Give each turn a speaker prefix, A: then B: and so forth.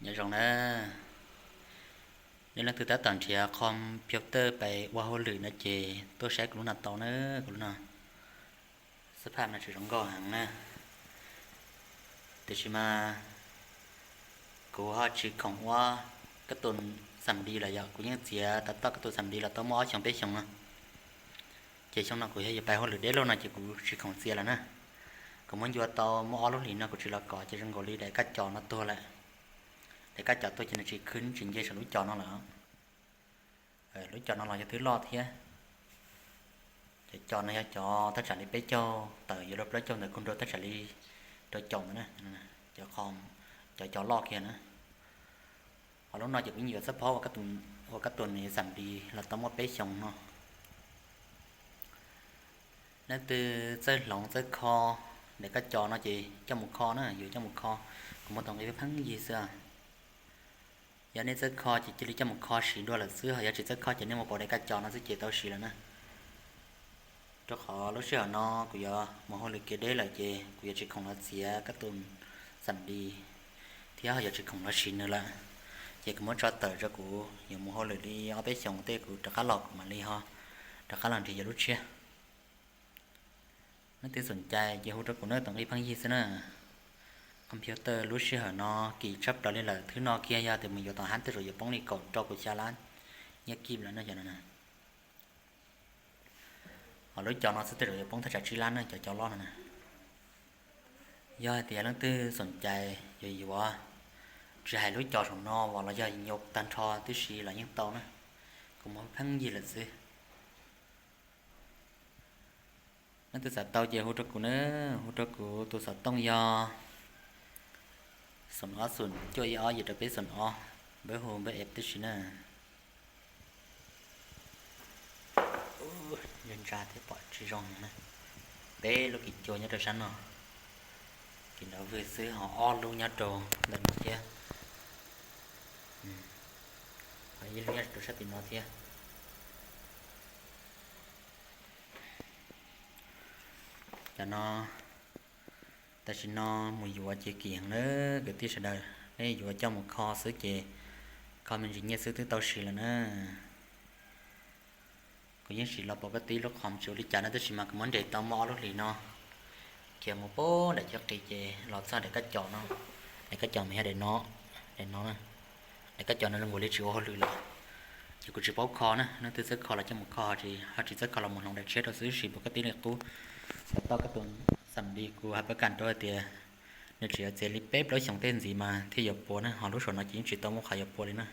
A: nhớ rằng nên là từ ta toàn chia computer ไปว่าหรือนะเจตัวใช้กลุ่มนัดต่อเนอะกลุ่มน่ะสภาพน่ะสิต้องก่อหังนะแต่สิมากูฮอดชื่อของว่าการ์ตูนสำดีหลายอย่างกูยังเสียตัดต่อการ์ตูนสำดีแล้วต้องมอช่องไปช่องนะเจช่องน่ะกูให้ไปฮอดหรือได้แล้วนะเจกูชื่อของเสียแล้วนะก็มันอยู่ต่อมอลหลีนะกูสิละก่อจะจังกอลีได้กัดจอนะตัวแหละได้กัดจอตัวจะน่ะสิขึ้นจึงจะสรุปจอนั่นล่ะรู้chọn nó là cho thứ lo thế để chọn này cho tất cả đi bé cho tờ giờ lớp lấy cho người con đôi tất cả đi cho chọn nữa cho lo kia nữa họ lúc nào chỉ có nhiều support các tuần này giảm đi là tao một bé chồng nó nó từ chơi lỏng chơi kho để các trò nó chỉ trong một kho nữaอยู่trong một kho cũng một tổng cái phán gì xưa giờ nên chơi kho chỉ đi trong một kho xí đôi là xưa giờ chỉ chơi kho chỉ nên một bộ để các trò nó sẽ chỉ tao xí là nè cho khó lúc xưa nó của giờ một hồi kia đấy là gì của giờ chỉ không là xía các tuần giảm đi thì giờ chỉ không là xí nữa là chỉ có muốn cho tờ cho của giờ một hồi đi ở bên sông tây của các lọc mà đi ho các làng thì giờ lúc xưa nó tựสนใจจะฮู้จักกูเนอต้องอีพังยี่ซะนะคอมพิวเตอร์รู้ชื่อเนาะกี่ชับตอนนี้ล่ะถือ Nokia ยาแต่มันอยู่ตอนหันแต่อยู่ป้องนี่ก่อนจอกูชาล้านเนี่ยกิมแล้วนะจังนั้นน่ะเอารู้จอเนาะแต่อยู่ป้องถ้าจะชื่อล้านนะจอล้อน่ะย่อแต่ลังตื้อสนใจอยู่ว่าจะให้รู้จอของนอว่าเราจะยกตันทอตื้อสีlàยังโตนะกูบ่พังยี่ล่ะซินั่นตัวสัตว์เต่าเจ้าฮู้จักกูเนอะฮู้จักกูตัวสัตว์ต้องยอส่วนอ้อส่วนจ้อยอ้ออยู่ตะไปส่วนอ้อเบ่โหเบ่เอฟติชินะโอ้ยันราที่ปอดสิรองนะเป้ลูกกิโจnháตัวฉันเนาะกินเอาไปซื้อหออ้อลูกnháโตดันมาเที่ยไปยืนตัวฉันติเนาะเที่ยcho nó ta chỉ nó mùi dùa chỉ kiện nữa cái tí sẽ đời đây dùa trong một kho sứ chè kho mình chỉ nghe sứ thứ tao xì là nữa có những xì là bỏ cái tí lúc hòm chiều đi chả nó tới xì mà cái món để tao mò lúc lì nó kiểu một bố để cho cây chè lọt ra để cắt chọn nó để cắt chọn hay để nó nè để cắt chọn nó là ngồi lấy chiều hơi lì lại chỉ có chỉ bó kho nữa nó từ sứ kho là trong một kho thì họ chỉ sứ kho là một lòng để chết rồi sứ xì bỏ cái tí này cúต่อการ์ตูนสำดีกูให้ประกันตัวเตียเนี่ยเสียเจลิเป๊ปแล้วส่งเต้นสีมาที่หยบปัวนะหอรู้สนนะจริงๆต้องมุขหยบปัวเลยนะ